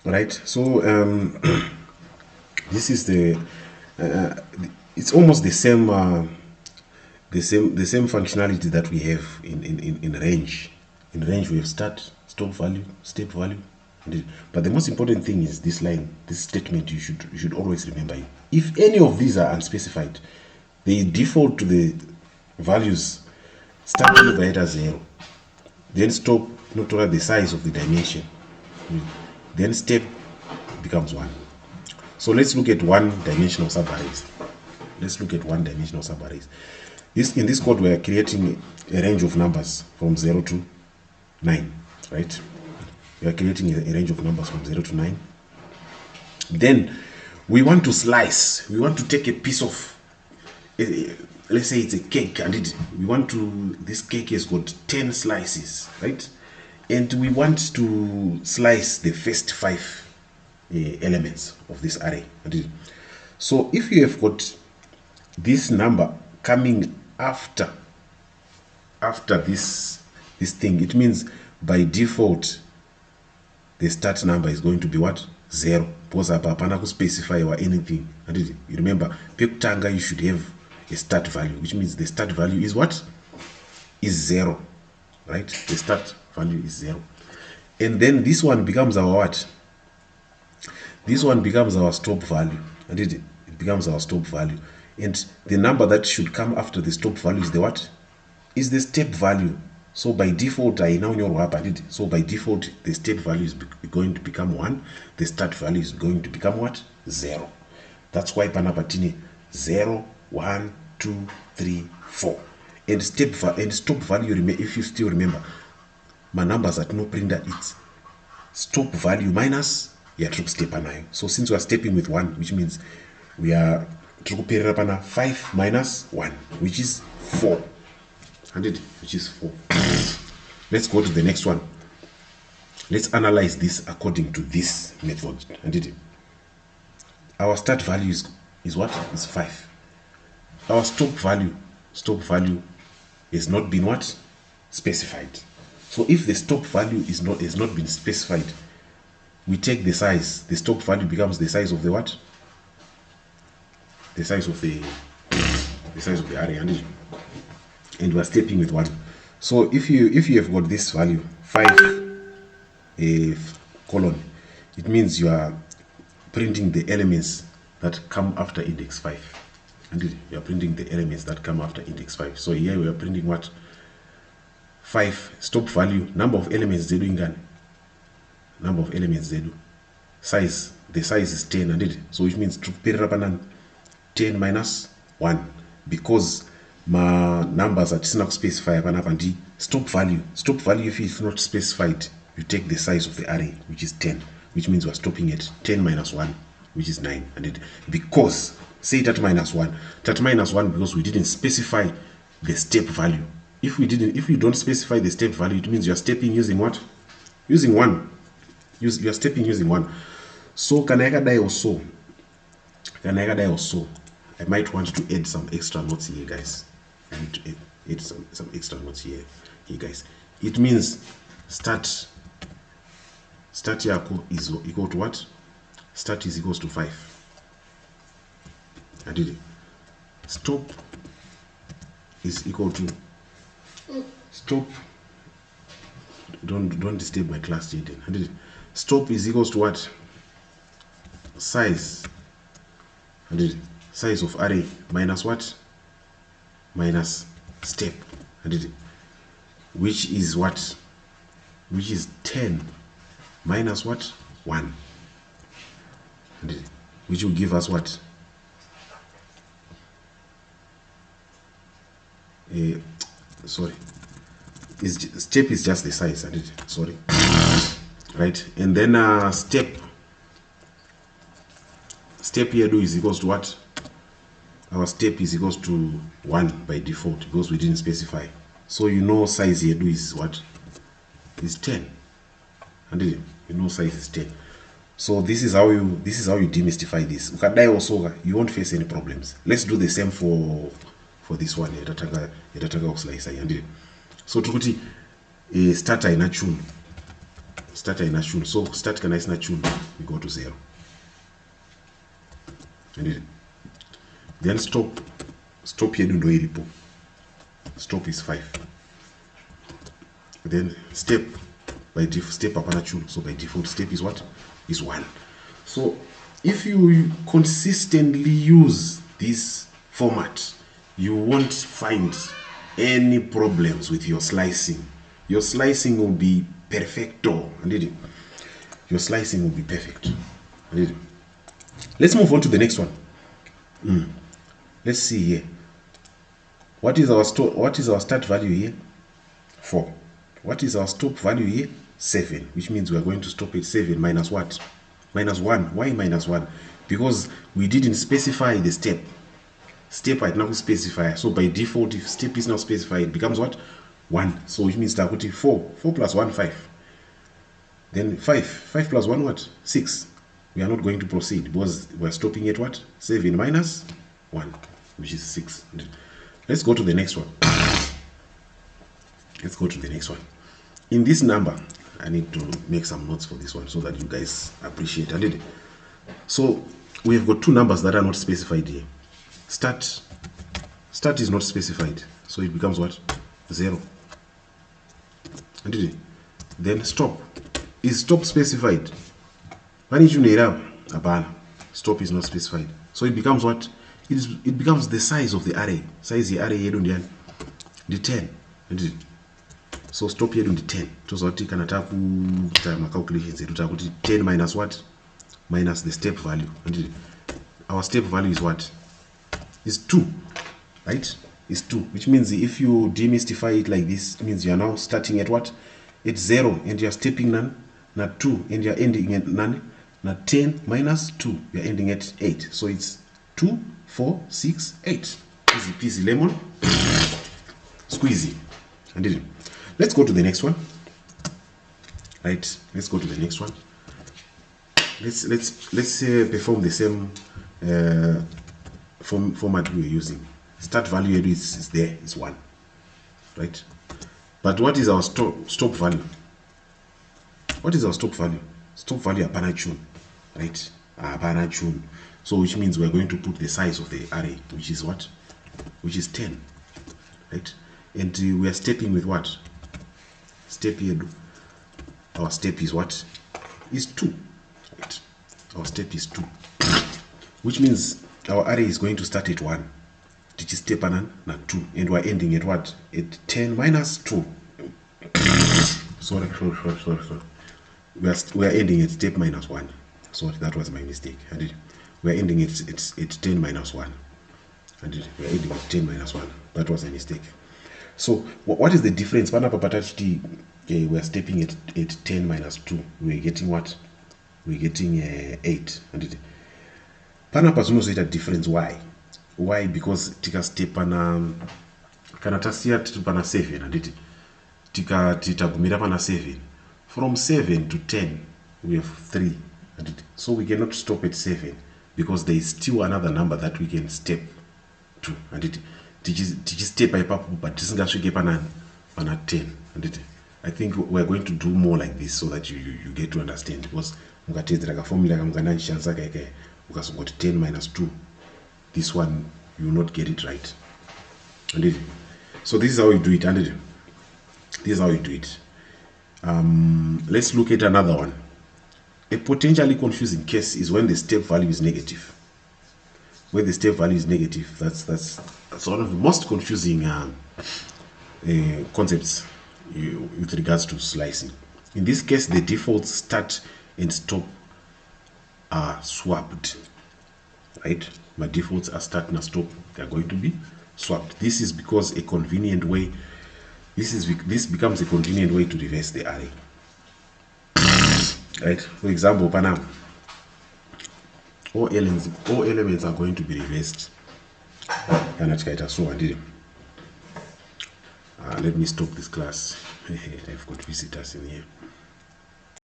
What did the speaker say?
right? So this is it's almost the same functionality that we have in range. In range we have start, stop value, step value. But the most important thing is this line, this statement. You should always remember it. If any of these are unspecified, they default to the values start over as 0, then stop not over the size of the dimension, then step becomes 1. So let's look at one-dimensional subarrays. In this code, we are creating a range of numbers from 0 to 9, right? We are creating a range of numbers from 0 to 9. Then we want to slice. We want to take a piece of, let's say it's a cake, and this cake has got 10 slices, right? And we want to slice the first 5 elements of this array. So if you have got this number coming after this thing, it means by default the start number is going to be what? 0, because hapana specify or anything. You remember, pekutanga you should have a start value, which means the start value is what? Is 0, right? The start value is 0. And then this one becomes our what? This one becomes our stop value. It becomes our stop value. And the number that should come after the stop value is the what? Is the step value. So by default, so by default, the step value is going to become 1. The start value is going to become what? 0. That's why panapatini 0, 1, 2, 3, 4. And stop value, if you still remember, my numbers at no printer, it's stop value minus troop step anayo. So since we are stepping with 1, which means we are 5 minus 1, which is 4. Which is 4. Let's go to the next one. Let's analyze this according to this method. Our start value is what? Is 5. Our stop value has not been what? Specified. So if the stop value has not been specified, we take the size. The stop value becomes the size of the what? The size of the array, and we are stepping with 1. So if you have got this value 5 colon, it means you are printing the elements that come after index 5. And you are printing the elements that come after index 5. So here we are printing what? 5 stop value, number of elements Z ingani. Number of elements Z. Size, the size is 10, and so which means 10 minus 1, because my numbers are not specified. Stop value, if it's not specified, you take the size of the array, which is 10, which means we're stopping at 10 minus 1, which is 9. And because say that minus 1, because we didn't specify the step value. If you don't specify the step value, it means you're stepping using what? Using 1. You're stepping using 1. So can I die or so? I might want to add some extra notes here, guys. I need to add some extra notes here, guys. It means start yako is equal to what? Start is equals to 5. I did it. Stop is equal to stop. Don't disturb my class, Jaden. I did it. Stop is equals to what? Size. I did it. Size of array minus what? Minus step. I did it. Which is what? Which is 10 minus what? 1. I did it. Which will give us what? Sorry. Step is just the size. I did it. Sorry. Right. And then step here is equals to what? Our step is equals to 1 by default, because we didn't specify. So you know size here is what? Is 10. And you know size is 10. So this is how you demystify this. You won't face any problems. Let's do the same for this one. So tukuti starter ina tune. start haina tune. So start kana isina tune, we go to 0. And then stop yedu ndo iripo. Stop is 5. Then step by default, step hapana tune. So by default step is what? Is 1. So if you consistently use this format, you won't find any problems with your slicing. Your slicing will be perfecto. Your slicing will be perfect. Let's move on to the next one. Let's see here. What is our start value here? 4. What is our stop value here? 7, which means we are going to stop at 7 minus what? Minus 1. Why minus 1? Because we didn't specify the step. Step I now specify. So by default, if step is not specified, it becomes what? 1. So which means that 4. 4 plus 1, 5. Then 5. 5 plus 1, what? 6. We are not going to proceed because we are stopping at what? 7 minus 1, which is 6. Let's go to the next one. Let's go to the next one. In this number, I need to make some notes for this one so that you guys appreciate it. So we have got two numbers that are not specified here. Start is not specified, so it becomes what? 0. Then stop. Is stop specified? Stop is not specified, so it becomes what? It becomes the size of the array. Size the array here the 10. So stop here on the 10. So calculations 10 minus what? Minus the step value. Our step value is what? Is 2, right? Is 2, which means if you demystify it like this, it means you are now starting at what? At 0, and you are stepping not 2, and you are ending at none. Now 10 minus 2, you are ending at 8. So it's 2, 4, 6, 8. Easy peasy lemon squeezy. Let's go to the next one. Right? Let's go to the next one. Let's perform the same format we are using. Start value is there, is 1, right? But what is our stop value? What is our stop value? Stop value apana tune, right? Apana tune. So which means we are going to put the size of the array, which is what? Which is 10, right? And we are stepping with what? Step here. Our step is what? Is 2, right? Our step is 2, which means our array is going to start at 1, which is step and 2, and we're ending at what? At 10 minus 2. Sorry. We are ending at step minus 1. Sorry, that was my mistake. We are ending at 10 minus 1. We are ending at 10 minus 1. That was a mistake. So what is the difference? We are stepping at 10 minus 2. We are getting what? We are getting 8. Panapa a difference. Why? Why? Because tika step pana tasia pana 7 tika gumira pana 7. From 7 to 10 we have 3. So we cannot stop at 7 because there is still another number that we can step to. Step by papu, but tisingasvike pana 10. I think we're going to do more like this so that you get to understand, because mukatedzera ka formula kamukananishandisa kaike ukasongoti 10 minus 2, this one you will not get it right. So this is how you do it. This is how you do it. Let's look at another one. A potentially confusing case is when the step value is negative. When the step value is negative, that's one of the most confusing concepts with regards to slicing. In this case, the default start and stop are swapped, right? My defaults are start and stop. They are going to be swapped. This is because a convenient way. This becomes a convenient way to reverse the array. Right? For example, Panam, all elements are going to be reversed. Let me stop this class. I've got visitors in here.